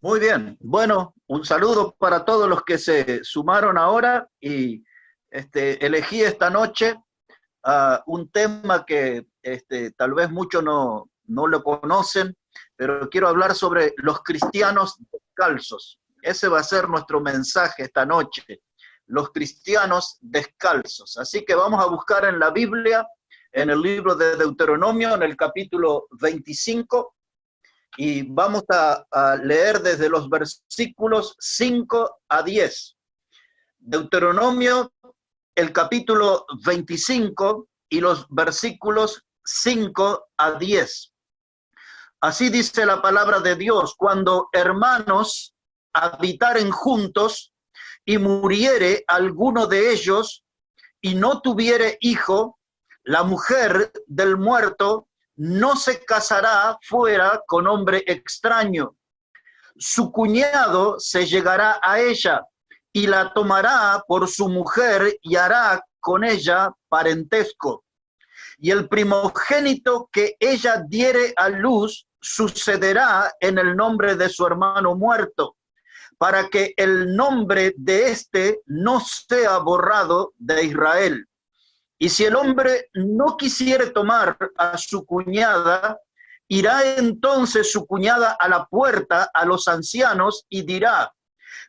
Muy bien. Bueno, un saludo para todos los que se sumaron ahora y elegí esta noche un tema que tal vez muchos no lo conocen, pero quiero hablar sobre los cristianos descalzos. Ese va a ser nuestro mensaje esta noche, los cristianos descalzos. Así que vamos a buscar en la Biblia, en el libro de Deuteronomio, en el capítulo 25, y vamos a leer desde los versículos 5 a 10. Deuteronomio, el capítulo 25 y los versículos 5 a 10. Así dice la palabra de Dios: cuando hermanos habitaren juntos y muriere alguno de ellos y no tuviere hijo, la mujer del muerto no se casará fuera con hombre extraño. Su cuñado se llegará a ella y la tomará por su mujer y hará con ella parentesco. Y el primogénito que ella diere a luz sucederá en el nombre de su hermano muerto, para que el nombre de éste no sea borrado de Israel. Y si el hombre no quisiere tomar a su cuñada, irá entonces su cuñada a la puerta a los ancianos y dirá: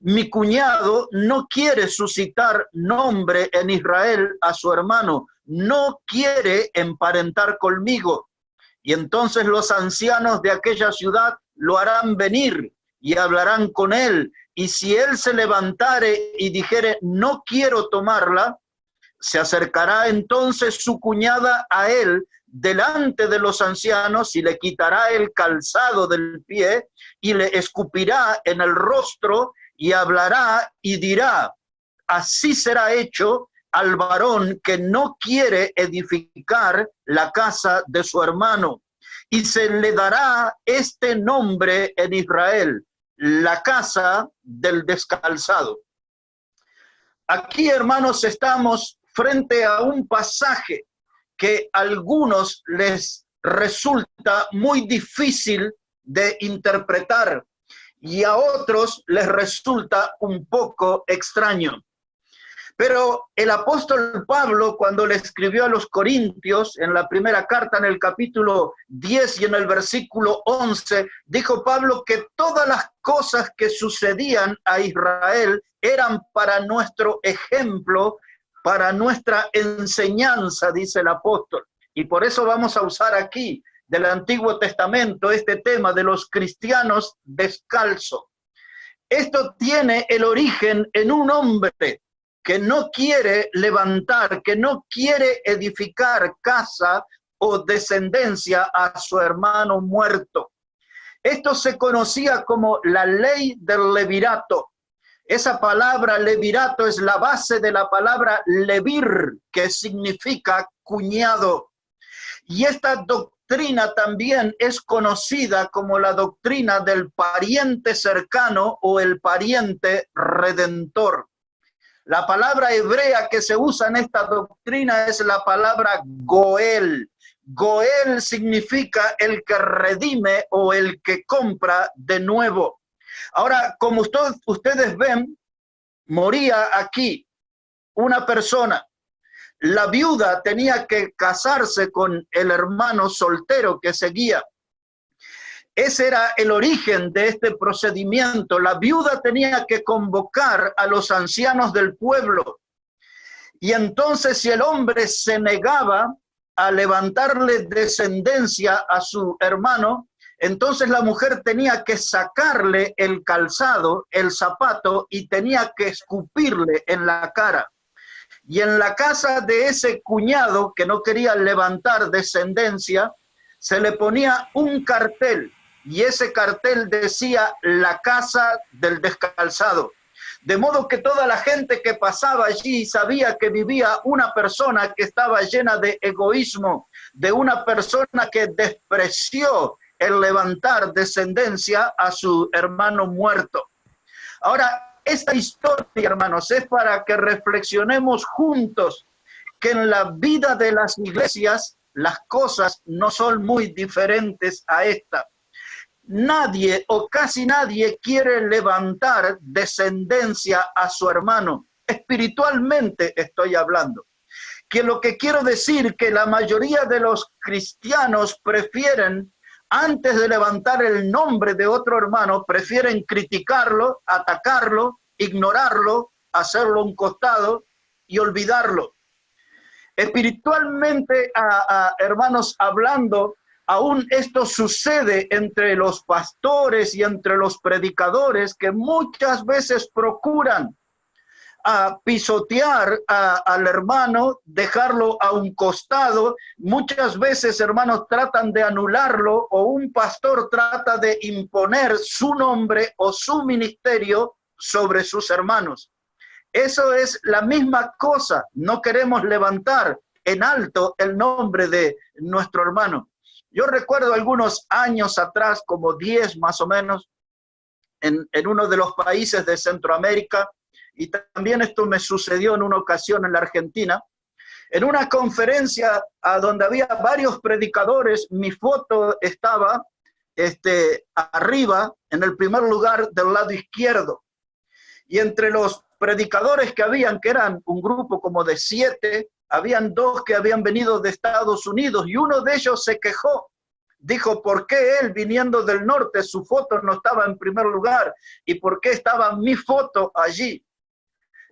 mi cuñado no quiere suscitar nombre en Israel a su hermano, no quiere emparentar conmigo. Y entonces los ancianos de aquella ciudad lo harán venir y hablarán con él. Y si él se levantare y dijere: no quiero tomarla, se acercará entonces su cuñada a él delante de los ancianos y le quitará el calzado del pie y le escupirá en el rostro y hablará y dirá: así será hecho al varón que no quiere edificar la casa de su hermano. Y se le dará este nombre en Israel: la casa del descalzado. Aquí, hermanos, estamos frente a un pasaje que a algunos les resulta muy difícil de interpretar y a otros les resulta un poco extraño. Pero el apóstol Pablo, cuando le escribió a los Corintios, en la primera carta, en el capítulo 10 y en el versículo 11, dijo Pablo que todas las cosas que sucedían a Israel eran para nuestro ejemplo, para nuestra enseñanza, dice el apóstol. Y por eso vamos a usar aquí del Antiguo Testamento este tema de los cristianos descalzos. Esto tiene el origen en un hombre que no quiere levantar, que no quiere edificar casa o descendencia a su hermano muerto. Esto se conocía como la ley del levirato. Esa palabra levirato es la base de la palabra levir, que significa cuñado. Y esta doctrina también es conocida como la doctrina del pariente cercano o el pariente redentor. La palabra hebrea que se usa en esta doctrina es la palabra goel. Goel significa el que redime o el que compra de nuevo. Ahora, como ustedes ven, moría aquí una persona. La viuda tenía que casarse con el hermano soltero que seguía. Ese era el origen de este procedimiento. La viuda tenía que convocar a los ancianos del pueblo. Y entonces, si el hombre se negaba a levantarle descendencia a su hermano, entonces la mujer tenía que sacarle el calzado, el zapato, y tenía que escupirle en la cara. Y en la casa de ese cuñado que no quería levantar descendencia, se le ponía un cartel. Y ese cartel decía: la casa del descalzado. De modo que toda la gente que pasaba allí sabía que vivía una persona que estaba llena de egoísmo, de una persona que despreció el levantar descendencia a su hermano muerto. Ahora, esta historia, hermanos, es para que reflexionemos juntos que en la vida de las iglesias las cosas no son muy diferentes a esta. Nadie o casi nadie quiere levantar descendencia a su hermano. Espiritualmente estoy hablando. Que lo que quiero decir que la mayoría de los cristianos prefieren, antes de levantar el nombre de otro hermano, prefieren criticarlo, atacarlo, ignorarlo, hacerlo a un costado y olvidarlo. Espiritualmente, hermanos, hablando, aún esto sucede entre los pastores y entre los predicadores, que muchas veces procuran pisotear al hermano, dejarlo a un costado. Muchas veces, hermanos, tratan de anularlo, o un pastor trata de imponer su nombre o su ministerio sobre sus hermanos. Eso es la misma cosa. No queremos levantar en alto el nombre de nuestro hermano. Yo recuerdo algunos años atrás, como 10 más o menos, en uno de los países de Centroamérica, y también esto me sucedió en una ocasión en la Argentina, en una conferencia donde había varios predicadores, mi foto estaba arriba, en el primer lugar del lado izquierdo. Y entre los predicadores que habían, que eran un grupo como de 7, habían 2 que habían venido de Estados Unidos, y uno de ellos se quejó. Dijo, ¿por qué él, viniendo del norte, su foto no estaba en primer lugar? ¿Y por qué estaba mi foto allí?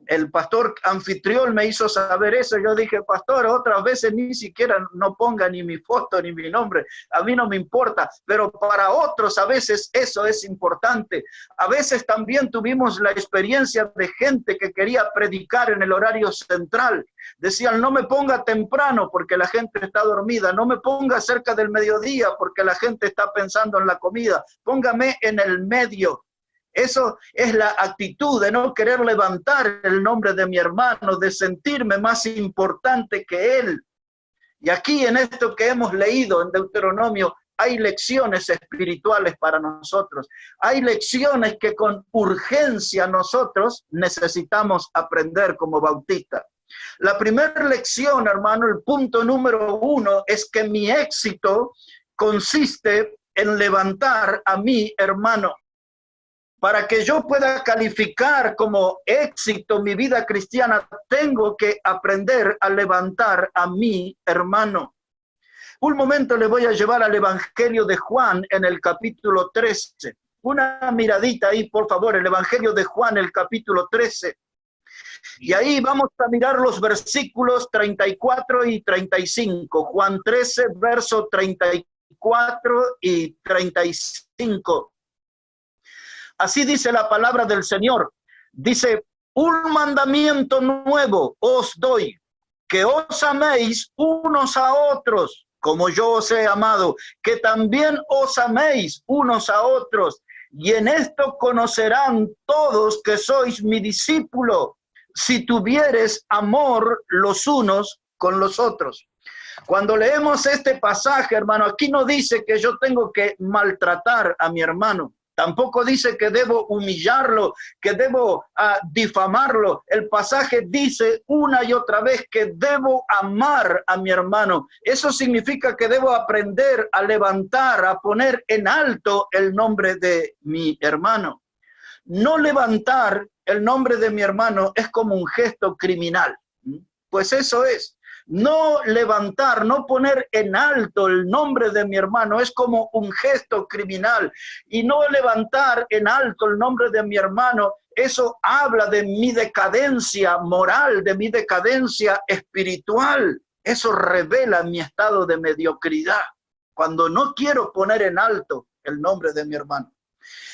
El pastor anfitrión me hizo saber eso. Yo dije, pastor, otras veces ni siquiera no ponga ni mi foto ni mi nombre. A mí no me importa, pero para otros a veces eso es importante. A veces también tuvimos la experiencia de gente que quería predicar en el horario central. Decían, no me ponga temprano porque la gente está dormida. No me ponga cerca del mediodía porque la gente está pensando en la comida. Póngame en el medio. Eso es la actitud de no querer levantar el nombre de mi hermano, de sentirme más importante que él. Y aquí en esto que hemos leído en Deuteronomio, hay lecciones espirituales para nosotros. Hay lecciones que con urgencia nosotros necesitamos aprender como bautistas. La primera lección, hermano, el punto número 1, es que mi éxito consiste en levantar a mi hermano. Para que yo pueda calificar como éxito mi vida cristiana, tengo que aprender a levantar a mi hermano. Un momento le voy a llevar al Evangelio de Juan en el capítulo 13. Una miradita ahí, por favor, el Evangelio de Juan, el capítulo 13. Y ahí vamos a mirar los versículos 34 y 35. Juan 13, verso 34 y 35. Así dice la palabra del Señor. Dice, un mandamiento nuevo os doy, que os améis unos a otros, como yo os he amado, que también os améis unos a otros. Y en esto conocerán todos que sois mi discípulo, si tuvieres amor los unos con los otros. Cuando leemos este pasaje, hermano, aquí no dice que yo tengo que maltratar a mi hermano. Tampoco dice que debo humillarlo, que debo difamarlo. El pasaje dice una y otra vez que debo amar a mi hermano. Eso significa que debo aprender a levantar, a poner en alto el nombre de mi hermano. No levantar el nombre de mi hermano es como un gesto criminal. Pues eso es. No levantar, no poner en alto el nombre de mi hermano es como un gesto criminal. Y no levantar en alto el nombre de mi hermano, eso habla de mi decadencia moral, de mi decadencia espiritual. Eso revela mi estado de mediocridad, cuando no quiero poner en alto el nombre de mi hermano.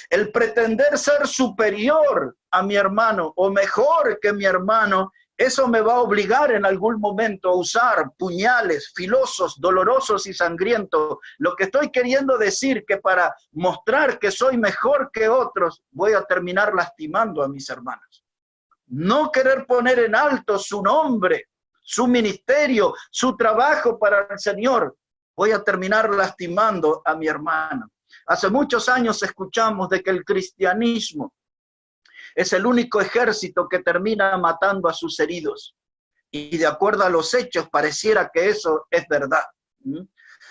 El pretender ser superior a mi hermano o mejor que mi hermano, eso me va a obligar en algún momento a usar puñales filosos, dolorosos y sangrientos. Lo que estoy queriendo decir que para mostrar que soy mejor que otros, voy a terminar lastimando a mis hermanos. No querer poner en alto su nombre, su ministerio, su trabajo para el Señor, voy a terminar lastimando a mi hermano. Hace muchos años escuchamos de que el cristianismo es el único ejército que termina matando a sus heridos. Y de acuerdo a los hechos, pareciera que eso es verdad.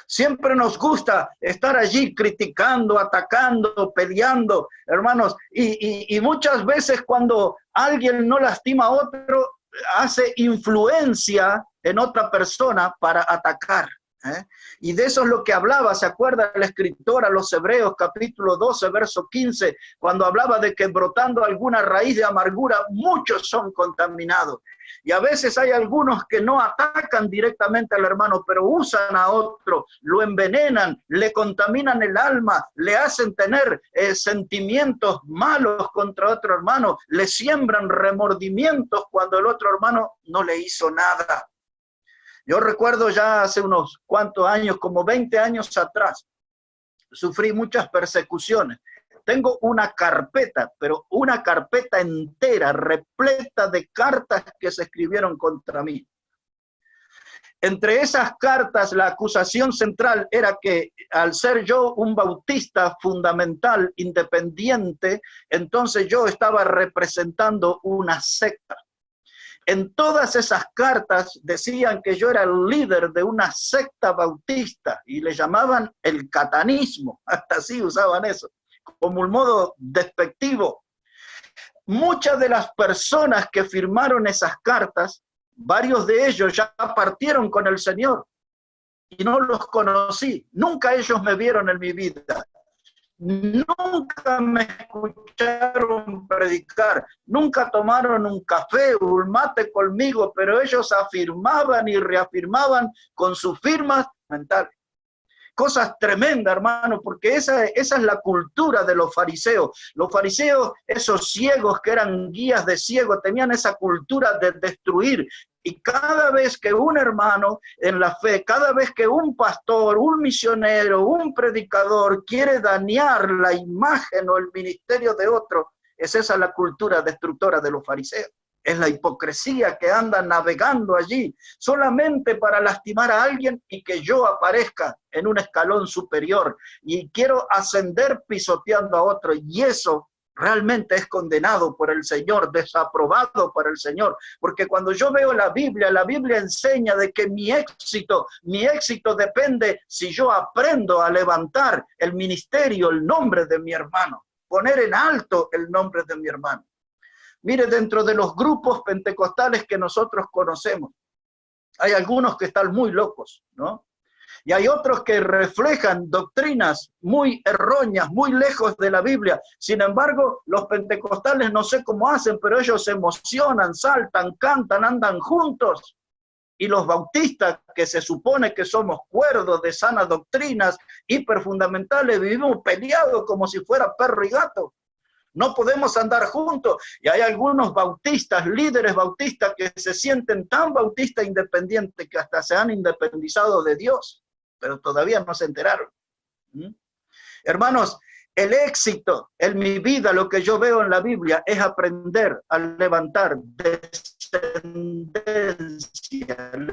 Siempre nos gusta estar allí criticando, atacando, peleando, hermanos. Y muchas veces cuando alguien no lastima a otro, hace influencia en otra persona para atacar. Y de eso es lo que hablaba, ¿se acuerda el escritor a los Hebreos, capítulo 12, verso 15, cuando hablaba de que brotando alguna raíz de amargura, muchos son contaminados? Y a veces hay algunos que no atacan directamente al hermano, pero usan a otro, lo envenenan, le contaminan el alma, le hacen tener sentimientos malos contra otro hermano, le siembran remordimientos cuando el otro hermano no le hizo nada. Yo recuerdo ya hace unos cuantos años, como 20 años atrás, sufrí muchas persecuciones. Tengo una carpeta, pero una carpeta entera, repleta de cartas que se escribieron contra mí. Entre esas cartas, la acusación central era que al ser yo un bautista fundamental, independiente, entonces yo estaba representando una secta. En todas esas cartas decían que yo era el líder de una secta bautista y le llamaban el catanismo, hasta así usaban eso, como un modo despectivo. Muchas de las personas que firmaron esas cartas, varios de ellos ya partieron con el Señor y no los conocí, nunca ellos me vieron en mi vida. Nunca me escucharon predicar, nunca tomaron un café o un mate conmigo, pero ellos afirmaban y reafirmaban con sus firmas mentales. Cosas tremendas, hermano, porque esa es la cultura de los fariseos. Los fariseos, esos ciegos que eran guías de ciegos, tenían esa cultura de destruir. Y cada vez que un hermano en la fe, cada vez que un pastor, un misionero, un predicador quiere dañar la imagen o el ministerio de otro, es esa la cultura destructora de los fariseos. Es la hipocresía que anda navegando allí solamente para lastimar a alguien y que yo aparezca en un escalón superior. Y quiero ascender pisoteando a otro. Y eso realmente es condenado por el Señor, desaprobado por el Señor. Porque cuando yo veo la Biblia enseña de que mi éxito depende si yo aprendo a levantar el ministerio, el nombre de mi hermano. Poner en alto el nombre de mi hermano. Mire, dentro de los grupos pentecostales que nosotros conocemos, hay algunos que están muy locos, ¿no? Y hay otros que reflejan doctrinas muy erróneas, muy lejos de la Biblia. Sin embargo, los pentecostales no sé cómo hacen, pero ellos se emocionan, saltan, cantan, andan juntos. Y los bautistas, que se supone que somos cuerdos de sanas doctrinas, hiperfundamentales, vivimos peleados como si fuera perro y gato. No podemos andar juntos. Y hay algunos bautistas, líderes bautistas, que se sienten tan bautistas independientes que hasta se han independizado de Dios, pero todavía no se enteraron. Hermanos, el éxito en mi vida, lo que yo veo en la Biblia, es aprender a levantar descendencia,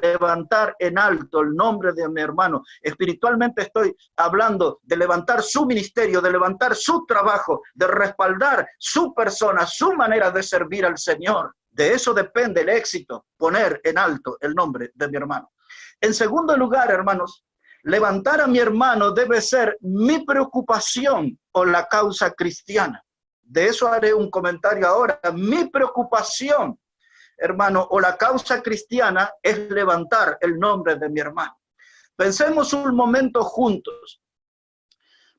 levantar en alto el nombre de mi hermano. Espiritualmente estoy hablando de levantar su ministerio, de levantar su trabajo, de respaldar su persona, su manera de servir al Señor. De eso depende el éxito, poner en alto el nombre de mi hermano. En segundo lugar, hermanos, levantar a mi hermano debe ser mi preocupación por la causa cristiana. De eso haré un comentario ahora. Mi preocupación, hermano, o la causa cristiana es levantar el nombre de mi hermano. Pensemos un momento juntos.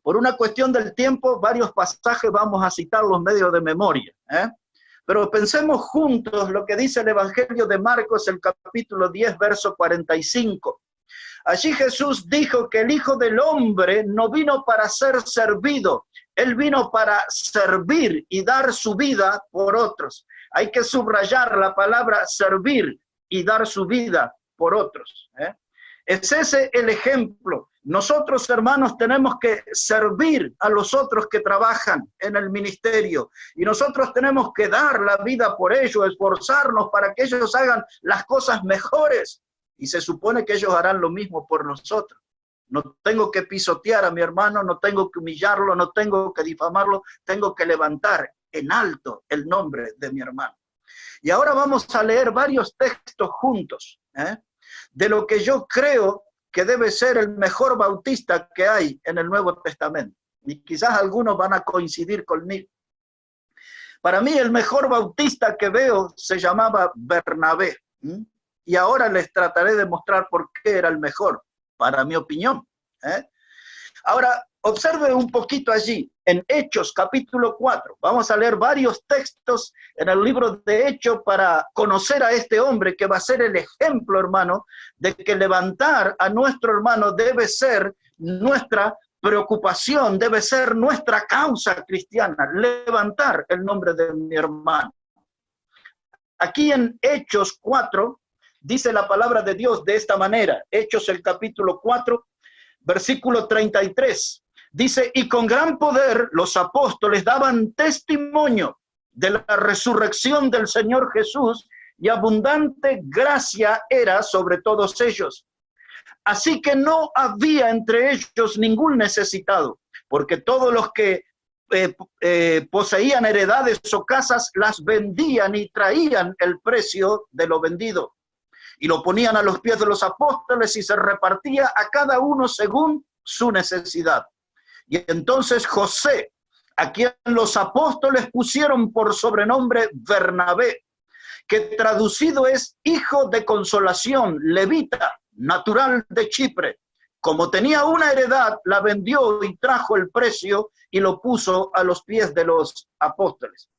Por una cuestión del tiempo, varios pasajes vamos a citarlos medio de memoria, Pero pensemos juntos lo que dice el Evangelio de Marcos, el capítulo 10, verso 45. Allí Jesús dijo que el Hijo del Hombre no vino para ser servido, Él vino para servir y dar su vida por otros. Hay que subrayar la palabra servir y dar su vida por otros. Es ese el ejemplo. Nosotros, hermanos, tenemos que servir a los otros que trabajan en el ministerio. Y nosotros tenemos que dar la vida por ellos, esforzarnos para que ellos hagan las cosas mejores. Y se supone que ellos harán lo mismo por nosotros. No tengo que pisotear a mi hermano, no tengo que humillarlo, no tengo que difamarlo, tengo que levantar en alto el nombre de mi hermano. Y ahora vamos a leer varios textos juntos, de lo que yo creo que debe ser el mejor bautista que hay en el Nuevo Testamento. Y quizás algunos van a coincidir conmigo. Para mí el mejor bautista que veo se llamaba Bernabé. Y ahora les trataré de mostrar por qué era el mejor, para mi opinión. Ahora, observe un poquito allí, en Hechos capítulo 4. Vamos a leer varios textos en el libro de Hechos para conocer a este hombre que va a ser el ejemplo, hermano, de que levantar a nuestro hermano debe ser nuestra preocupación, debe ser nuestra causa cristiana, levantar el nombre de mi hermano. Aquí en Hechos 4 dice la palabra de Dios de esta manera, Hechos el capítulo 4, versículo 33, dice, y con gran poder los apóstoles daban testimonio de la resurrección del Señor Jesús y abundante gracia era sobre todos ellos. Así que no había entre ellos ningún necesitado, porque todos los que poseían heredades o casas las vendían y traían el precio de lo vendido y lo ponían a los pies de los apóstoles y se repartía a cada uno según su necesidad. Y entonces José, a quien los apóstoles pusieron por sobrenombre Bernabé, que traducido es hijo de consolación, levita, natural de Chipre. Como tenía una heredad, la vendió y trajo el precio y lo puso a los pies de los apóstoles.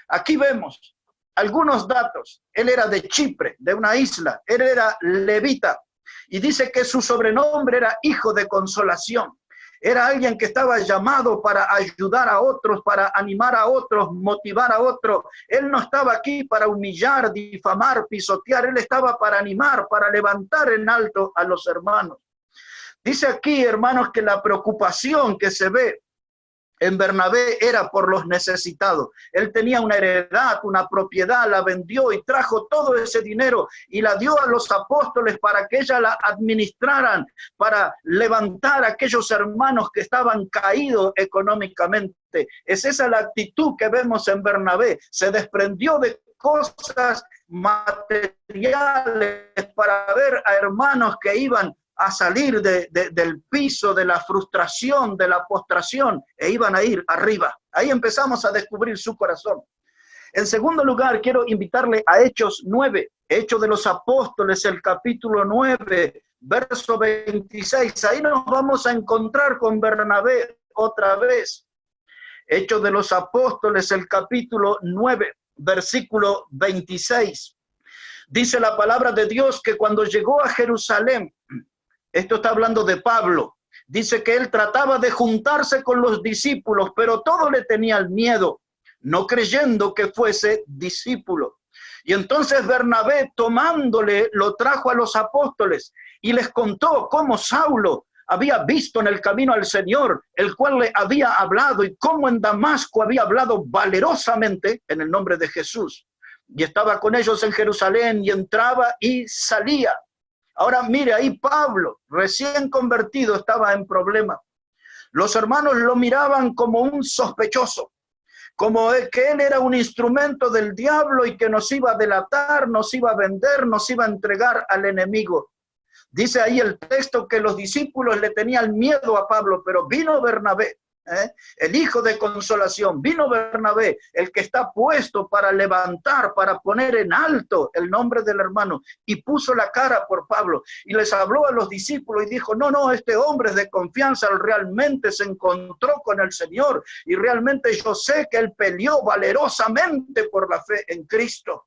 Aquí vemos algunos datos. Él era de Chipre, de una isla. Él era levita. Y dice que su sobrenombre era hijo de consolación. Era alguien que estaba llamado para ayudar a otros, para animar a otros, motivar a otros. Él no estaba aquí para humillar, difamar, pisotear. Él estaba para animar, para levantar en alto a los hermanos. Dice aquí, hermanos, que la preocupación que se ve en Bernabé era por los necesitados. Él tenía una heredad, una propiedad, la vendió y trajo todo ese dinero y la dio a los apóstoles para que ellas la administraran, para levantar a aquellos hermanos que estaban caídos económicamente. Es esa la actitud que vemos en Bernabé. Se desprendió de cosas materiales para ver a hermanos que iban a salir del piso, de la frustración, de la postración, e iban a ir arriba. Ahí empezamos a descubrir su corazón. En segundo lugar, quiero invitarle a Hechos 9, Hechos de los Apóstoles, el capítulo 9, verso 26. Ahí nos vamos a encontrar con Bernabé otra vez. Hechos de los Apóstoles, el capítulo 9, versículo 26. Dice la palabra de Dios que cuando llegó a Jerusalén, esto está hablando de Pablo, dice que él trataba de juntarse con los discípulos, pero todo le tenía el miedo, no creyendo que fuese discípulo. Y entonces Bernabé, tomándole, lo trajo a los apóstoles y les contó cómo Saulo había visto en el camino al Señor, el cual le había hablado, y cómo en Damasco había hablado valerosamente en el nombre de Jesús. Y estaba con ellos en Jerusalén y entraba y salía. Ahora mire, ahí Pablo, recién convertido, estaba en problema. Los hermanos lo miraban como un sospechoso, como que él era un instrumento del diablo y que nos iba a delatar, nos iba a vender, nos iba a entregar al enemigo. Dice ahí el texto que los discípulos le tenían miedo a Pablo, pero vino Bernabé, el hijo de consolación, vino Bernabé, el que está puesto para levantar, para poner en alto el nombre del hermano, y puso la cara por Pablo y les habló a los discípulos y dijo, no, este hombre es de confianza, él realmente se encontró con el Señor y realmente yo sé que él peleó valerosamente por la fe en Cristo.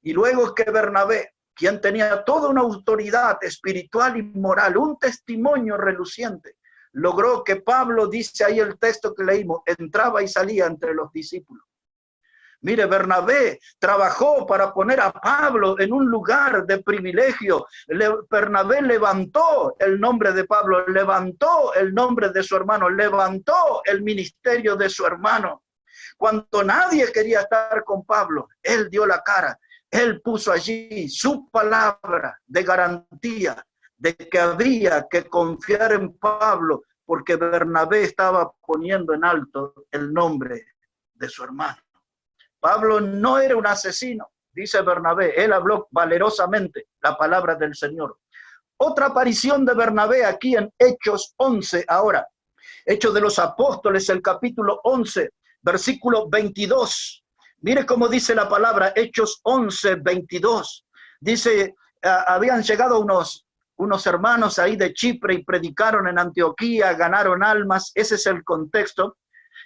Y luego que Bernabé, quien tenía toda una autoridad espiritual y moral, un testimonio reluciente, logró que Pablo, dice ahí el texto que leímos, entraba y salía entre los discípulos. Mire, Bernabé trabajó para poner a Pablo en un lugar de privilegio. Bernabé levantó el nombre de Pablo, levantó el nombre de su hermano, levantó el ministerio de su hermano. Cuando nadie quería estar con Pablo, él dio la cara. Él puso allí su palabra de garantía de que había que confiar en Pablo, porque Bernabé estaba poniendo en alto el nombre de su hermano. Pablo no era un asesino, dice Bernabé, él habló valerosamente la palabra del Señor. otra aparición de Bernabé aquí en Hechos 11 ahora. Hechos de los Apóstoles, el capítulo 11, versículo 22. Mire cómo dice la palabra, Hechos 11, 22. Dice, habían llegado unos hermanos ahí de Chipre y predicaron en Antioquía, ganaron almas. Ese es el contexto.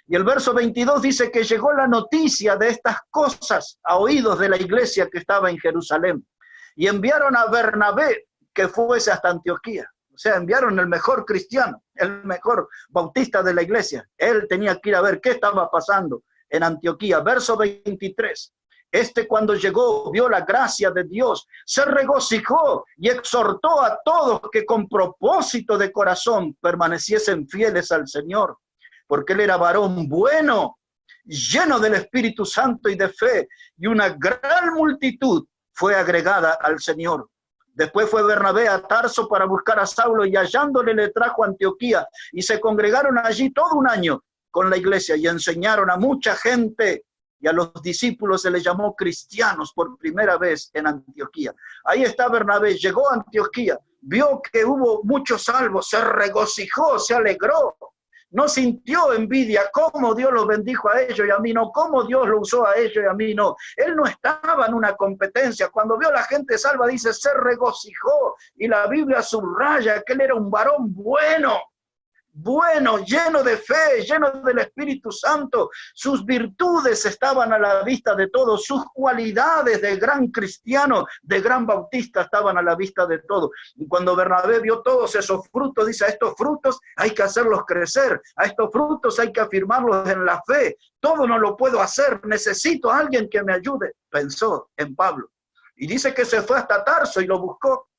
Y el verso 22 dice que llegó la noticia de estas cosas a oídos de la iglesia que estaba en Jerusalén. Y enviaron a Bernabé que fuese hasta Antioquía. O sea, enviaron el mejor cristiano, el mejor bautista de la iglesia. Él tenía que ir a ver qué estaba pasando en Antioquía. Verso 23. Cuando llegó, vio la gracia de Dios, se regocijó y exhortó a todos que con propósito de corazón permaneciesen fieles al Señor, porque él era varón bueno, lleno del Espíritu Santo y de fe, y una gran multitud fue agregada al Señor. Después fue Bernabé a Tarso para buscar a Saulo, y hallándole le trajo a Antioquía, y se congregaron allí todo un año con la iglesia, y enseñaron a mucha gente, y a los discípulos se les llamó cristianos por primera vez en Antioquía. Ahí está Bernabé, llegó a Antioquía, vio que hubo muchos salvos, se regocijó, se alegró, no sintió envidia, cómo Dios los bendijo a ellos y a mí no, cómo Dios lo usó a ellos y a mí no. Él no estaba en una competencia. Cuando vio a la gente salva, dice, se regocijó. Y la Biblia subraya que él era un varón bueno, lleno de fe, lleno del Espíritu Santo. Sus virtudes estaban a la vista de todos, sus cualidades de gran cristiano, de gran bautista estaban a la vista de todos. Y cuando Bernabé vio todos esos frutos, dice, a estos frutos hay que hacerlos crecer, a estos frutos hay que afirmarlos en la fe. Todo no lo puedo hacer, necesito a alguien que me ayude. Pensó en Pablo. Y dice que se fue hasta Tarso y lo buscó.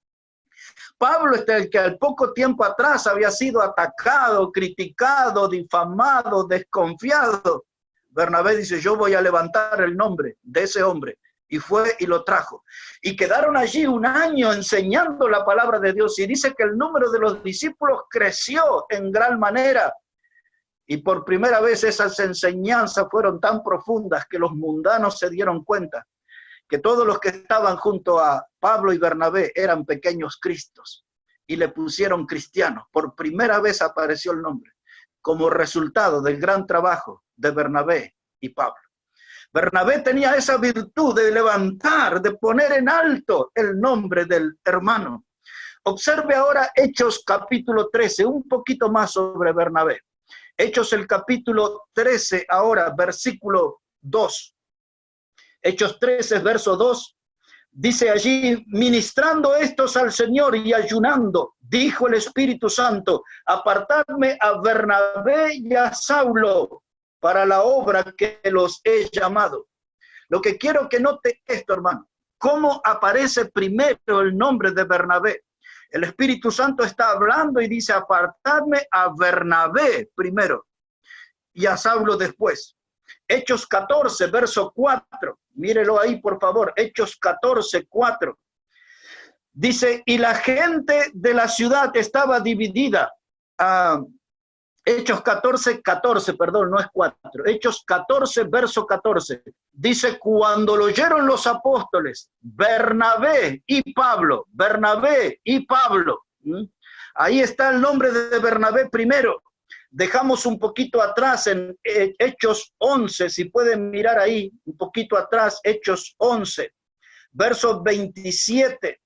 Pablo, el que al poco tiempo atrás había sido atacado, criticado, difamado, desconfiado. Bernabé dice, yo voy a levantar el nombre de ese hombre. Y fue y lo trajo. Y quedaron allí un año enseñando la palabra de Dios. Y dice que el número de los discípulos creció en gran manera. Y por primera vez esas enseñanzas fueron tan profundas que los mundanos se dieron cuenta que todos los que estaban junto a Pablo y Bernabé eran pequeños Cristos, y le pusieron cristianos. Por primera vez apareció el nombre, como resultado del gran trabajo de Bernabé y Pablo. Bernabé tenía esa virtud de levantar, de poner en alto el nombre del hermano. Observe ahora Hechos capítulo 13, un poquito más sobre Bernabé. Hechos el capítulo 13 ahora, versículo 2. Hechos 13, verso 2, dice allí, ministrando estos al Señor y ayunando, dijo el Espíritu Santo, apartadme a Bernabé y a Saulo para la obra que los he llamado. Lo que quiero que note esto, hermano, cómo aparece primero el nombre de Bernabé. El Espíritu Santo está hablando y dice, apartadme a Bernabé primero y a Saulo después. Hechos 14, verso 4. Mírelo ahí, por favor. Hechos 14, 4. Dice, y la gente de la ciudad estaba dividida. Hechos 14, 14, perdón, no es 4. Hechos 14, verso 14. Dice, cuando lo oyeron los apóstoles, Bernabé y Pablo. Ahí está el nombre de Bernabé primero. Dejamos un poquito atrás en Hechos 11, si pueden mirar ahí, un poquito atrás, Hechos 11, verso 27.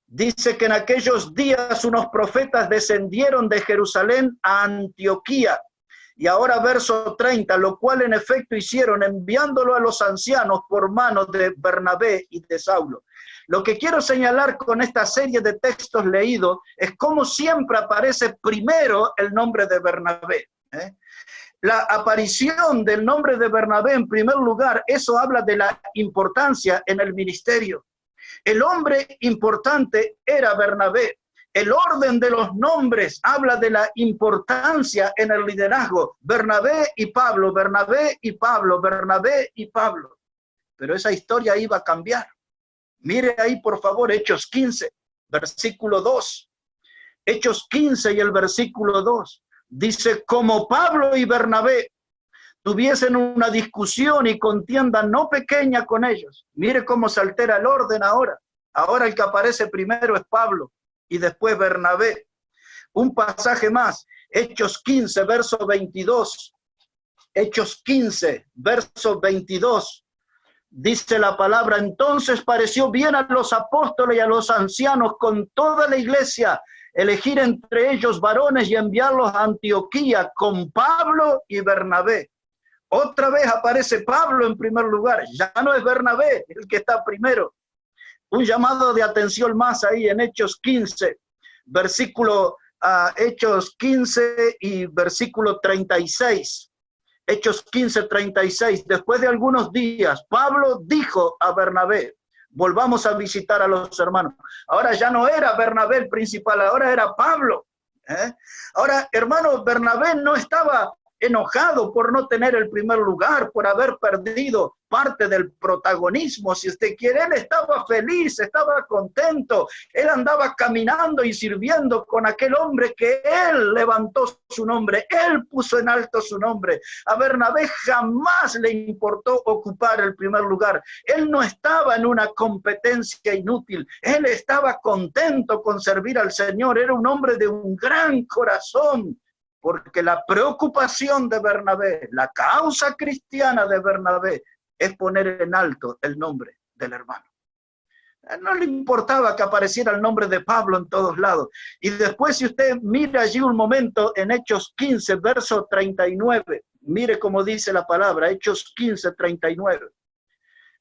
Dice que en aquellos días unos profetas descendieron de Jerusalén a Antioquía. Y ahora verso 30, lo cual en efecto hicieron enviándolo a los ancianos por manos de Bernabé y de Saulo. Lo que quiero señalar con esta serie de textos leídos es cómo siempre aparece primero el nombre de Bernabé. La aparición del nombre de Bernabé en primer lugar, eso habla de la importancia en el ministerio. El hombre importante era Bernabé. El orden de los nombres habla de la importancia en el liderazgo. Bernabé y Pablo, Bernabé y Pablo, Bernabé y Pablo. Pero esa historia iba a cambiar. Mire ahí, por favor, Hechos 15, versículo 2. Hechos 15 y el versículo 2. Dice, como Pablo y Bernabé tuviesen una discusión y contienda no pequeña con ellos. Mire cómo se altera el orden ahora. Ahora el que aparece primero es Pablo. y después Bernabé. Un pasaje más, Hechos 15, verso 22. Hechos 15, verso 22. Dice la palabra: entonces pareció bien a los apóstoles y a los ancianos con toda la iglesia elegir entre ellos varones y enviarlos a Antioquía con Pablo y Bernabé. Otra vez aparece Pablo en primer lugar, ya no es Bernabé el que está primero. Un llamado de atención más ahí en Hechos 15, versículo Hechos 15 y versículo 36. Hechos 15, 36. Después de algunos días, Pablo dijo a Bernabé: volvamos a visitar a los hermanos. Ahora ya no era Bernabé el principal, ahora era Pablo. Ahora, hermano, Bernabé no estaba enojado por no tener el primer lugar, por haber perdido parte del protagonismo, si usted quiere. Él estaba feliz, estaba contento, él andaba caminando y sirviendo con aquel hombre que él levantó su nombre, él puso en alto su nombre. A Bernabé jamás le importó ocupar el primer lugar, él no estaba en una competencia inútil, él estaba contento con servir al Señor, era un hombre de un gran corazón. Porque la preocupación de Bernabé, la causa cristiana de Bernabé, es poner en alto el nombre del hermano. No le importaba que apareciera el nombre de Pablo en todos lados. Y después, si usted mira allí un momento en Hechos 15, verso 39, mire cómo dice la palabra, Hechos 15, 39.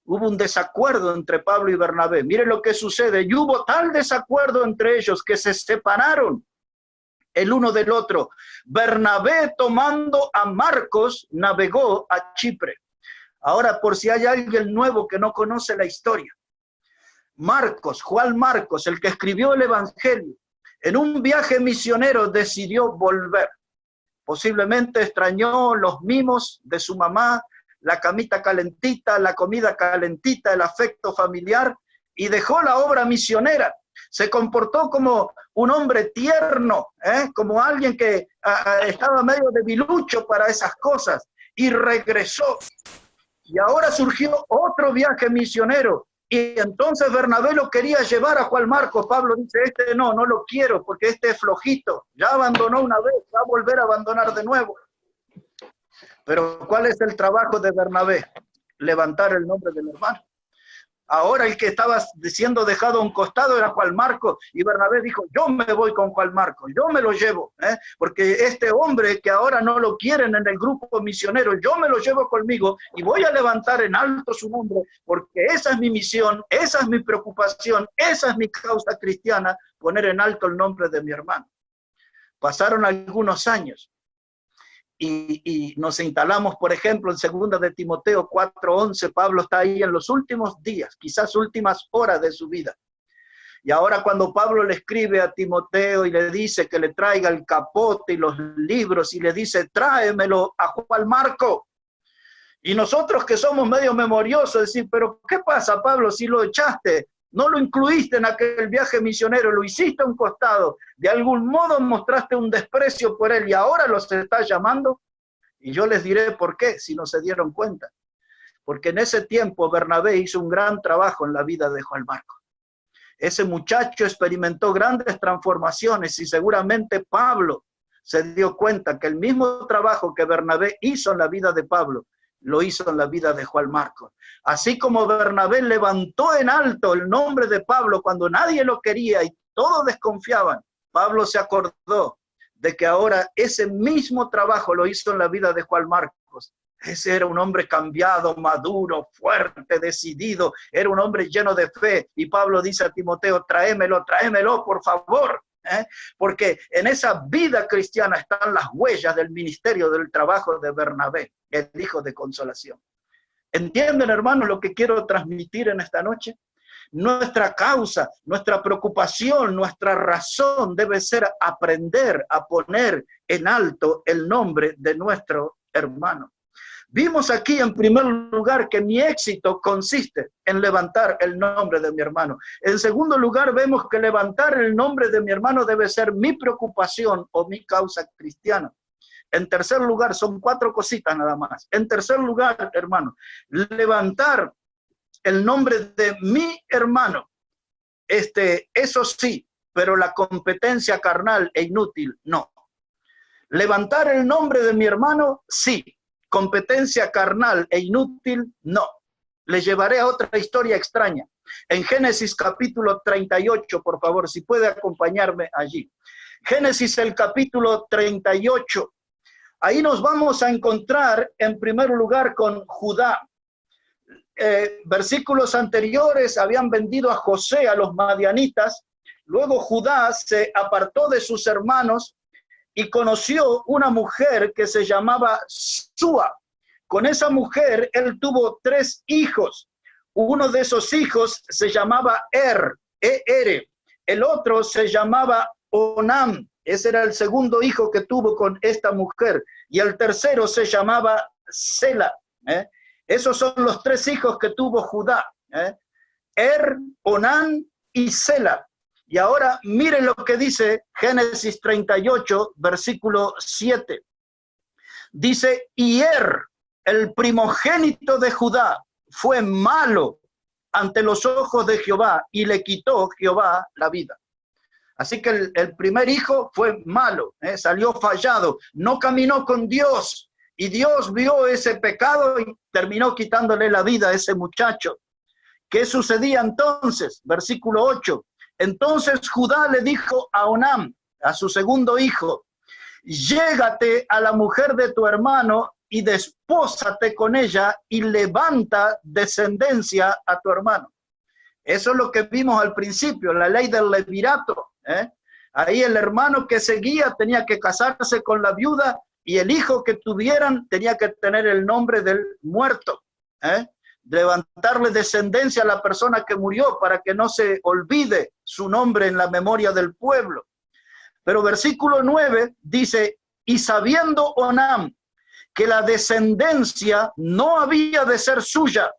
Hubo un desacuerdo entre Pablo y Bernabé. Mire lo que sucede. Y hubo tal desacuerdo entre ellos que se separaron el uno del otro. Bernabé, tomando a Marcos, navegó a Chipre. Ahora, por si hay alguien nuevo que no conoce la historia, Marcos, Juan Marcos, el que escribió el Evangelio, en un viaje misionero decidió volver. Posiblemente extrañó los mimos de su mamá, la camita calentita, la comida calentita, el afecto familiar, y dejó la obra misionera. Se comportó como un hombre tierno, como alguien que estaba medio debilucho para esas cosas, y regresó. Y ahora surgió otro viaje misionero, y entonces Bernabé lo quería llevar a Juan Marcos. Pablo dice: este no lo quiero, porque este es flojito, ya abandonó una vez, va a volver a abandonar de nuevo. Pero ¿cuál es el trabajo de Bernabé? Levantar el nombre del hermano. Ahora el que estaba siendo dejado a un costado era Juan Marcos, y Bernabé dijo: yo me voy con Juan Marcos, yo me lo llevo, porque este hombre que ahora no lo quieren en el grupo misionero, yo me lo llevo conmigo y voy a levantar en alto su nombre, porque esa es mi misión, esa es mi preocupación, esa es mi causa cristiana, poner en alto el nombre de mi hermano. Pasaron algunos años. Y nos instalamos, por ejemplo, en 2 de Timoteo 4:11, Pablo está ahí en los últimos días, quizás últimas horas de su vida. Y ahora cuando Pablo le escribe a Timoteo y le dice que le traiga el capote y los libros, y le dice: tráemelo a Juan Marcos. Y nosotros que somos medio memoriosos, decir: pero ¿qué pasa, Pablo, si lo echaste? No lo incluiste en aquel viaje misionero, lo hiciste a un costado, de algún modo mostraste un desprecio por él y ahora los estás llamando. Y yo les diré por qué, si no se dieron cuenta. Porque en ese tiempo Bernabé hizo un gran trabajo en la vida de Juan Marcos. Ese muchacho experimentó grandes transformaciones, y seguramente Pablo se dio cuenta que el mismo trabajo que Bernabé hizo en la vida de Pablo, lo hizo en la vida de Juan Marcos. Así como Bernabé levantó en alto el nombre de Pablo cuando nadie lo quería y todos desconfiaban, Pablo se acordó de que ahora ese mismo trabajo lo hizo en la vida de Juan Marcos. Ese era un hombre cambiado, maduro, fuerte, decidido, era un hombre lleno de fe. Y Pablo dice a Timoteo: tráemelo, por favor. Porque en esa vida cristiana están las huellas del ministerio, del trabajo de Bernabé, el hijo de consolación. ¿Entienden, hermanos, lo que quiero transmitir en esta noche? Nuestra causa, nuestra preocupación, nuestra razón debe ser aprender a poner en alto el nombre de nuestro hermano. Vimos aquí en primer lugar que mi éxito consiste en levantar el nombre de mi hermano. En segundo lugar, vemos que levantar el nombre de mi hermano debe ser mi preocupación o mi causa cristiana. En tercer lugar, son 4 cositas nada más. En tercer lugar, hermano, levantar el nombre de mi hermano. Eso sí, pero la competencia carnal e inútil, no. Levantar el nombre de mi hermano, sí. Competencia carnal e inútil, no. Le llevaré a otra historia extraña. En Génesis capítulo 38, por favor, si puede acompañarme allí. Génesis el capítulo 38. Ahí nos vamos a encontrar en primer lugar con Judá. Versículos anteriores habían vendido a José a los madianitas. Luego Judá se apartó de sus hermanos y conoció una mujer que se llamaba Súa. Con esa mujer él tuvo 3 hijos. Uno de esos hijos se llamaba E-R. El otro se llamaba Onam. Ese era el segundo hijo que tuvo con esta mujer. Y el tercero se llamaba Sela. Esos son los 3 hijos que tuvo Judá. Onam y Sela. Y ahora miren lo que dice Génesis 38, versículo 7. Dice, y el primogénito de Judá, fue malo ante los ojos de Jehová y le quitó Jehová la vida. Así que el primer hijo fue malo, salió fallado, no caminó con Dios y Dios vio ese pecado y terminó quitándole la vida a ese muchacho. ¿Qué sucedía entonces? Versículo 8. Entonces Judá le dijo a Onam, a su segundo hijo, llégate a la mujer de tu hermano y despósate con ella y levanta descendencia a tu hermano. Eso es lo que vimos al principio, la ley del levirato. Ahí el hermano que seguía tenía que casarse con la viuda y el hijo que tuvieran tenía que tener el nombre del muerto. Levantarle descendencia a la persona que murió para que no se olvide su nombre en la memoria del pueblo. Pero versículo 9 dice, y sabiendo Onam que la descendencia no había de ser suya,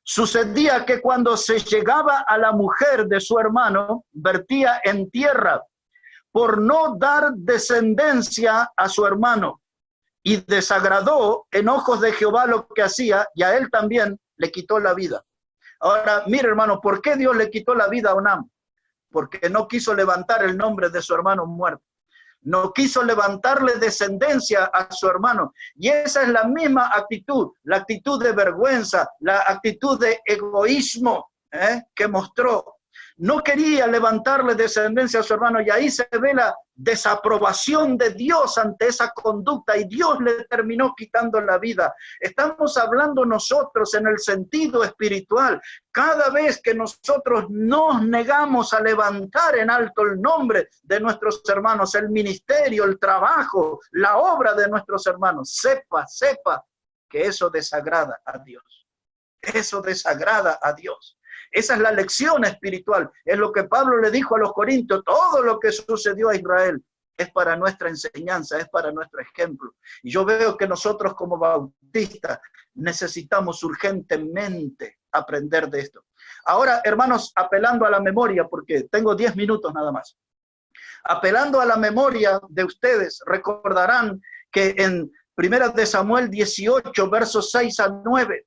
sucedía que cuando se llegaba a la mujer de su hermano, vertía en tierra por no dar descendencia a su hermano. Y desagradó en ojos de Jehová lo que hacía, y a él también le quitó la vida. Ahora, mire hermano, ¿por qué Dios le quitó la vida a Onam? Porque no quiso levantar el nombre de su hermano muerto. No quiso levantarle descendencia a su hermano. Y esa es la misma actitud, la actitud de vergüenza, la actitud de egoísmo que mostró. No quería levantarle descendencia a su hermano y ahí se ve la desaprobación de Dios ante esa conducta y Dios le terminó quitando la vida. Estamos hablando nosotros en el sentido espiritual. Cada vez que nosotros nos negamos a levantar en alto el nombre de nuestros hermanos, el ministerio, el trabajo, la obra de nuestros hermanos, sepa que eso desagrada a Dios. Eso desagrada a Dios. Esa es la lección espiritual. Es lo que Pablo le dijo a los corintios. Todo lo que sucedió a Israel es para nuestra enseñanza, es para nuestro ejemplo. Y yo veo que nosotros como bautistas necesitamos urgentemente aprender de esto. Ahora, hermanos, apelando a la memoria, porque tengo 10 minutos nada más. Apelando a la memoria de ustedes, recordarán que en 1 de Samuel 18, versos 6 a 9,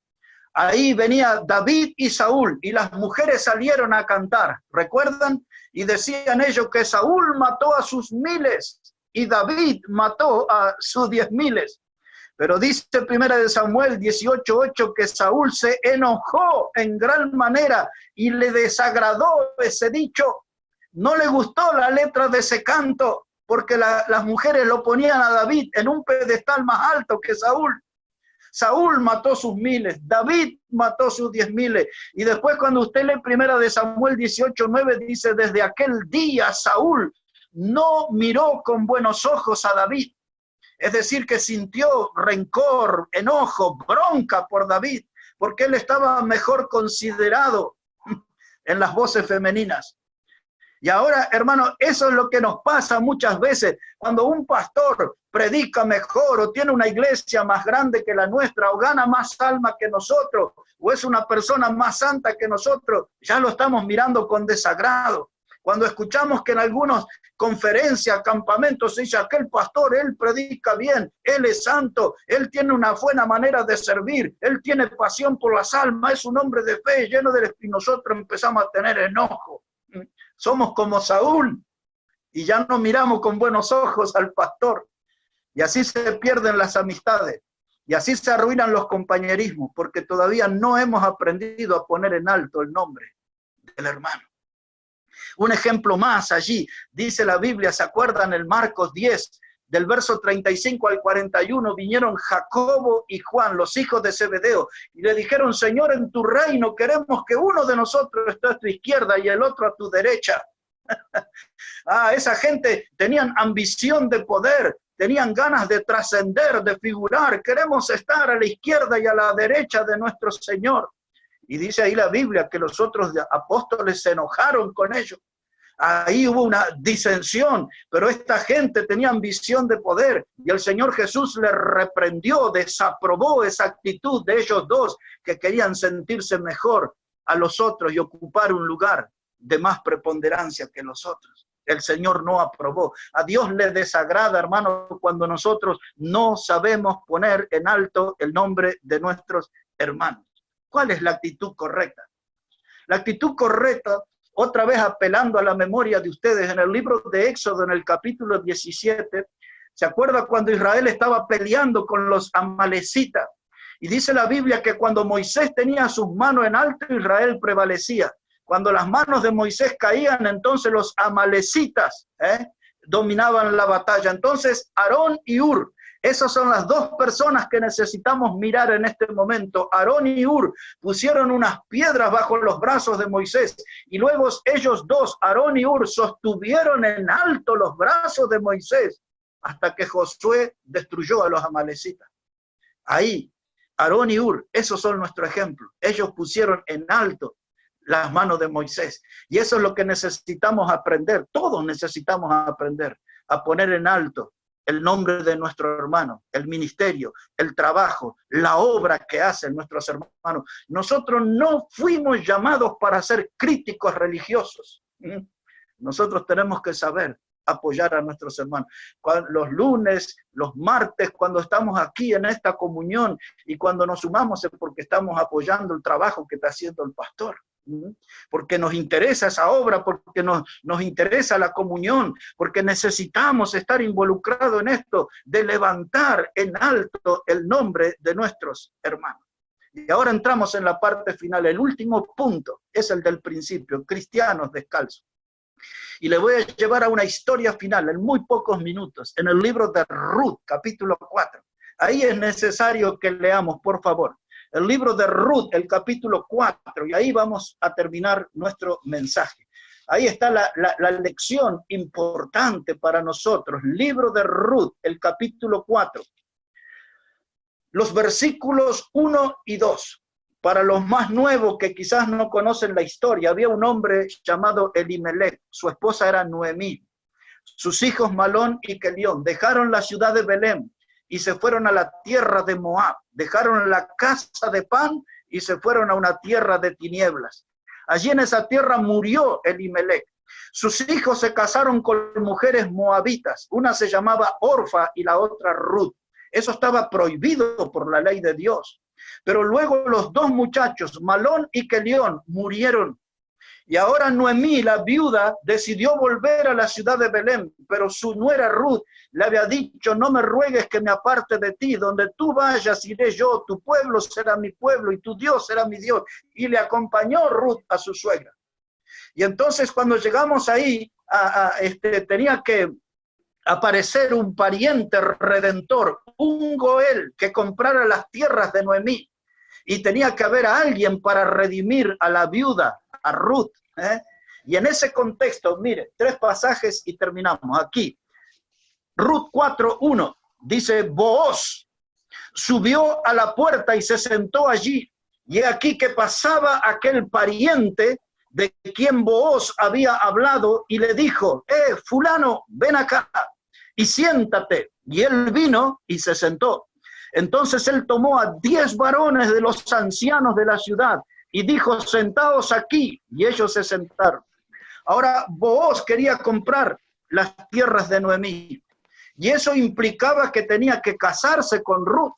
ahí venía David y Saúl y las mujeres salieron a cantar, ¿recuerdan? Y decían ellos que Saúl mató a sus 1000 y David mató a sus 10,000. Pero dice 1 de Samuel 18:8 que Saúl se enojó en gran manera y le desagradó ese dicho. No le gustó la letra de ese canto porque las mujeres lo ponían a David en un pedestal más alto que Saúl. Saúl mató sus 1000, David mató sus 10,000. Y después cuando usted lee 1 de Samuel 18:9 dice, desde aquel día Saúl no miró con buenos ojos a David. Es decir, que sintió rencor, enojo, bronca por David, porque él estaba mejor considerado en las voces femeninas. Y ahora, hermano, eso es lo que nos pasa muchas veces cuando un pastor predica mejor o tiene una iglesia más grande que la nuestra o gana más alma que nosotros o es una persona más santa que nosotros, ya lo estamos mirando con desagrado. Cuando escuchamos que en algunas conferencias, campamentos, se dice aquel pastor, él predica bien, él es santo, él tiene una buena manera de servir, él tiene pasión por las almas, es un hombre de fe, lleno de espíritu, nosotros empezamos a tener enojo. Somos como Saúl, y ya no miramos con buenos ojos al pastor. Y así se pierden las amistades. Y así se arruinan los compañerismos, porque todavía no hemos aprendido a poner en alto el nombre del hermano. Un ejemplo más allí, dice la Biblia, ¿se acuerdan? En Marcos 10, del verso 35 al 41, vinieron Jacobo y Juan, los hijos de Zebedeo, y le dijeron, Señor, en tu reino queremos que uno de nosotros esté a tu izquierda y el otro a tu derecha. Esa gente tenían ambición de poder, tenían ganas de trascender, de figurar. Queremos estar a la izquierda y a la derecha de nuestro Señor. Y dice ahí la Biblia que los otros apóstoles se enojaron con ellos. Ahí hubo una disensión, pero esta gente tenía ambición de poder y el Señor Jesús les reprendió, desaprobó esa actitud de ellos dos que querían sentirse mejor a los otros y ocupar un lugar de más preponderancia que los otros. El Señor no aprobó. A Dios le desagrada, hermano, cuando nosotros no sabemos poner en alto el nombre de nuestros hermanos. ¿Cuál es la actitud correcta? La actitud correcta, otra vez apelando a la memoria de ustedes, en el libro de Éxodo, en el capítulo 17, ¿se acuerda cuando Israel estaba peleando con los amalecitas? Y dice la Biblia que cuando Moisés tenía sus manos en alto, Israel prevalecía. Cuando las manos de Moisés caían, entonces los amalecitas dominaban la batalla. Entonces Aarón y Hur, esas son las dos personas que necesitamos mirar en este momento. Aarón y Hur pusieron unas piedras bajo los brazos de Moisés y luego ellos dos, Aarón y Hur, sostuvieron en alto los brazos de Moisés hasta que Josué destruyó a los amalecitas. Ahí, Aarón y Hur, esos son nuestro ejemplo. Ellos pusieron en alto las manos de Moisés. Y eso es lo que necesitamos aprender. Todos necesitamos aprender a poner en alto el nombre de nuestro hermano, el ministerio, el trabajo, la obra que hacen nuestros hermanos. Nosotros no fuimos llamados para ser críticos religiosos. Nosotros tenemos que saber apoyar a nuestros hermanos. Los lunes, los martes, cuando estamos aquí en esta comunión y cuando nos sumamos es porque estamos apoyando el trabajo que está haciendo el pastor. Porque nos interesa esa obra, porque nos interesa la comunión, porque necesitamos estar involucrados en esto, de levantar en alto el nombre de nuestros hermanos. Y ahora entramos en la parte final. El último punto es el del principio, cristianos descalzos. Y le voy a llevar a una historia final en muy pocos minutos, en el libro de Ruth, capítulo 4. Ahí es necesario que leamos, por favor. El libro de Ruth, el capítulo 4, y ahí vamos a terminar nuestro mensaje. Ahí está la lección importante para nosotros. Libro de Ruth, el capítulo 4. Los versículos 1 y 2. Para los más nuevos que quizás no conocen la historia, había un hombre llamado Elimelech. Su esposa era Noemí. Sus hijos Malón y Kelión dejaron la ciudad de Belén y se fueron a la tierra de Moab. Dejaron la casa de pan y se fueron a una tierra de tinieblas. Allí en esa tierra murió Elimelech. Sus hijos se casaron con mujeres moabitas. Una se llamaba Orfa y la otra Ruth. Eso estaba prohibido por la ley de Dios. Pero luego los dos muchachos, Malón y Kelión, murieron. Y ahora Noemí, la viuda, decidió volver a la ciudad de Belén, pero su nuera Ruth le había dicho, no me ruegues que me aparte de ti, donde tú vayas iré yo, tu pueblo será mi pueblo y tu Dios será mi Dios. Y le acompañó Ruth a su suegra. Y entonces cuando llegamos ahí, tenía que aparecer un pariente redentor, un Goel, que comprara las tierras de Noemí. Y tenía que haber a alguien para redimir a la viuda, a Ruth. Y en ese contexto, mire, 3 pasajes y terminamos. Aquí, Ruth 4:1, dice, Booz subió a la puerta y se sentó allí. Y aquí que pasaba aquel pariente de quien Booz había hablado y le dijo, fulano, ven acá y siéntate. Y él vino y se sentó. Entonces él tomó a 10 varones de los ancianos de la ciudad y dijo, sentaos aquí, y ellos se sentaron. Ahora, Booz quería comprar las tierras de Noemí, y eso implicaba que tenía que casarse con Ruth,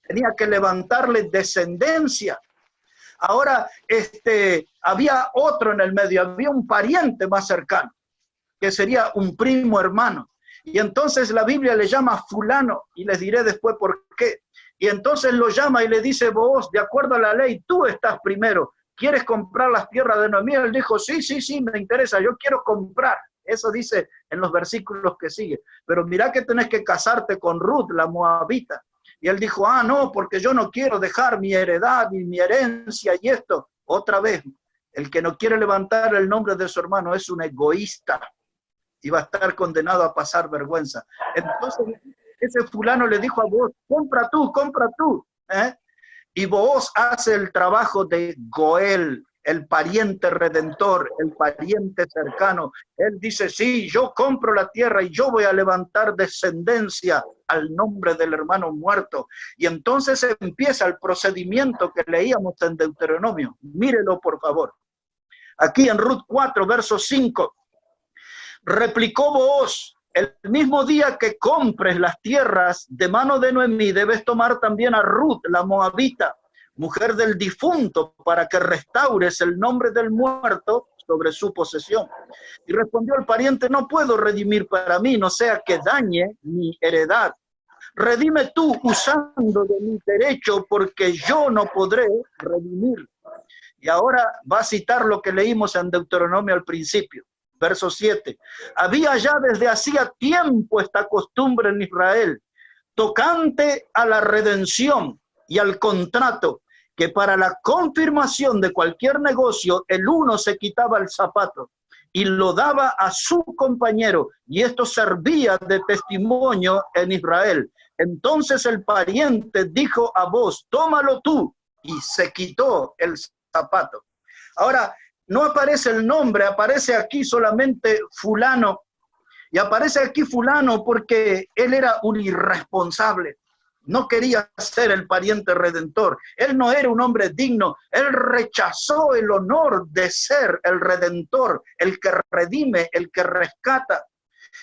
tenía que levantarle descendencia. Ahora, había otro en el medio, había un pariente más cercano. que sería un primo hermano. Y entonces la Biblia le llama fulano, y les diré después por qué. Y entonces lo llama y le dice: Booz, de acuerdo a la ley, tú estás primero. ¿Quieres comprar las tierras de Noemí? Él dijo: sí, me interesa, yo quiero comprar. Eso dice en los versículos que siguen. Pero mira que tenés que casarte con Ruth, la moabita. Y él dijo: no, porque yo no quiero dejar mi heredad y mi herencia y esto. Otra vez, el que no quiere levantar el nombre de su hermano es un egoísta y va a estar condenado a pasar vergüenza. Entonces ese fulano le dijo a Booz: compra tú. Y Booz hace el trabajo de Goel, el pariente redentor, el pariente cercano. Él dice: sí, yo compro la tierra y yo voy a levantar descendencia al nombre del hermano muerto. Y entonces empieza el procedimiento que leíamos en Deuteronomio. Mírelo, por favor. Aquí en Ruth 4, verso 5. Replicó Booz: el mismo día que compres las tierras de mano de Noemí, debes tomar también a Ruth, la moabita, mujer del difunto, para que restaures el nombre del muerto sobre su posesión. Y respondió el pariente: no puedo redimir para mí, no sea que dañe mi heredad. Redime tú usando de mi derecho, porque yo no podré redimir. Y ahora va a citar lo que leímos en Deuteronomio al principio. Verso 7. Había ya desde hacía tiempo esta costumbre en Israel, tocante a la redención y al contrato, que para la confirmación de cualquier negocio, el uno se quitaba el zapato y lo daba a su compañero, y esto servía de testimonio en Israel. Entonces el pariente dijo a Booz: tómalo tú, y se quitó el zapato. Ahora, no aparece el nombre, aparece aquí solamente fulano. Y aparece aquí fulano porque él era un irresponsable. No quería ser el pariente redentor. Él no era un hombre digno. Él rechazó el honor de ser el redentor, el que redime, el que rescata.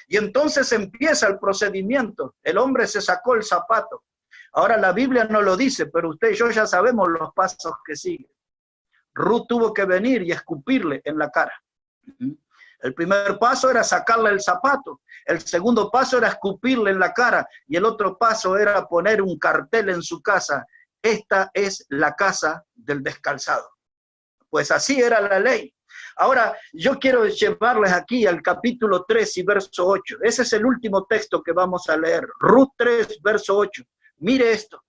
Y entonces empieza el procedimiento. El hombre se sacó el zapato. Ahora la Biblia no lo dice, pero usted y yo ya sabemos los pasos que siguen. Ruth tuvo que venir y escupirle en la cara. El primer paso era sacarle el zapato. El segundo paso era escupirle en la cara. Y el otro paso era poner un cartel en su casa: esta es la casa del descalzado. Pues así era la ley. Ahora, yo quiero llevarles aquí al capítulo 3 y verso 8. Ese es el último texto que vamos a leer. Ruth 3, verso 8. Mire esto.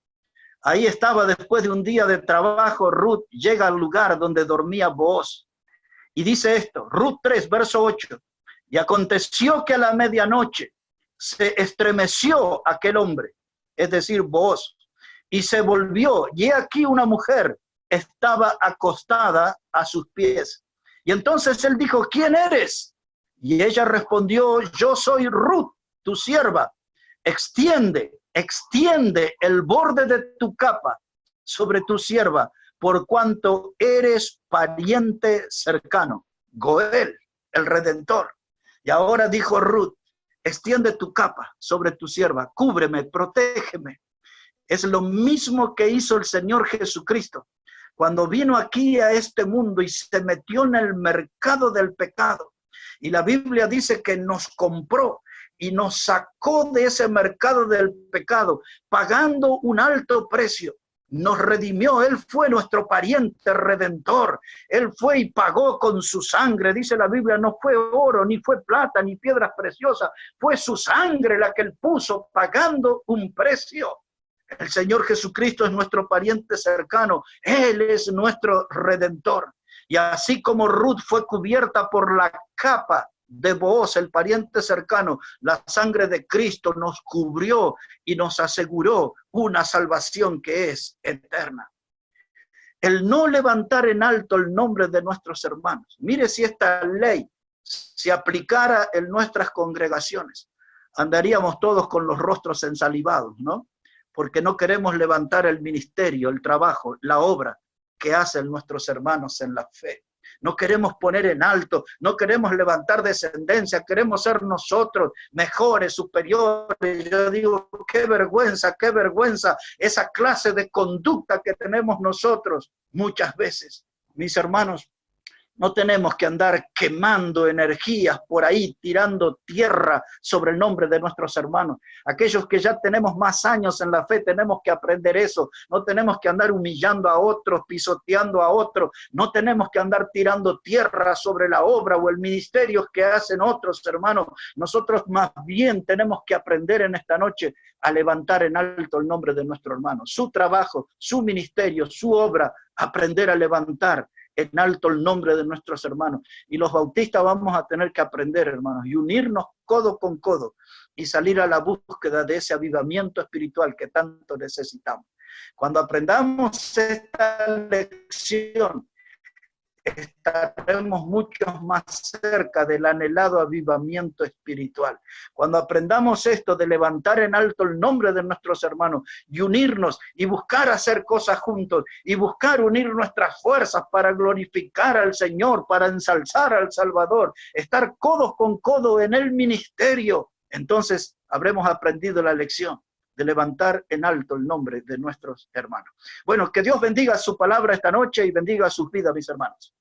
Ahí estaba, después de un día de trabajo, Ruth llega al lugar donde dormía Booz. Y dice esto, Ruth 3, verso 8. Y aconteció que a la medianoche se estremeció aquel hombre, es decir, Booz, y se volvió, y he aquí una mujer estaba acostada a sus pies. Y entonces él dijo: ¿quién eres? Y ella respondió: yo soy Ruth, tu sierva. Extiende el borde de tu capa sobre tu sierva, por cuanto eres pariente cercano. Goel, el redentor. Y ahora dijo Ruth: extiende tu capa sobre tu sierva, cúbreme, protégeme. Es lo mismo que hizo el Señor Jesucristo cuando vino aquí a este mundo y se metió en el mercado del pecado. Y la Biblia dice que nos compró y nos sacó de ese mercado del pecado, pagando un alto precio. Nos redimió, Él fue nuestro pariente redentor. Él fue y pagó con su sangre. Dice la Biblia: no fue oro, ni fue plata, ni piedras preciosas. Fue su sangre la que Él puso, pagando un precio. El Señor Jesucristo es nuestro pariente cercano. Él es nuestro redentor. Y así como Ruth fue cubierta por la capa de Booz, el pariente cercano, la sangre de Cristo nos cubrió y nos aseguró una salvación que es eterna. El no levantar en alto el nombre de nuestros hermanos. Mire, si esta ley se aplicara en nuestras congregaciones, andaríamos todos con los rostros ensalivados, ¿no? Porque no queremos levantar el ministerio, el trabajo, la obra que hacen nuestros hermanos en la fe. No queremos poner en alto, no queremos levantar descendencia, queremos ser nosotros mejores, superiores. Yo digo, qué vergüenza esa clase de conducta que tenemos nosotros muchas veces. Mis hermanos, No tenemos que andar quemando energías por ahí, tirando tierra sobre el nombre de nuestros hermanos. Aquellos que ya tenemos más años en la fe, tenemos que aprender eso. No tenemos que andar humillando a otros, pisoteando a otros. No tenemos que andar tirando tierra sobre la obra o el ministerio que hacen otros hermanos. Nosotros más bien tenemos que aprender en esta noche a levantar en alto el nombre de nuestro hermano. Su trabajo, su ministerio, su obra, aprender a levantar en alto el nombre de nuestros hermanos. Y los bautistas vamos a tener que aprender, hermanos, y unirnos codo con codo y salir a la búsqueda de ese avivamiento espiritual que tanto necesitamos. Cuando aprendamos esta lección, estaremos mucho más cerca del anhelado avivamiento espiritual. Cuando aprendamos esto de levantar en alto el nombre de nuestros hermanos y unirnos y buscar hacer cosas juntos y buscar unir nuestras fuerzas para glorificar al Señor, para ensalzar al Salvador, estar codo con codo en el ministerio, entonces habremos aprendido la lección de levantar en alto el nombre de nuestros hermanos. Bueno, que Dios bendiga su palabra esta noche y bendiga sus vidas, mis hermanos.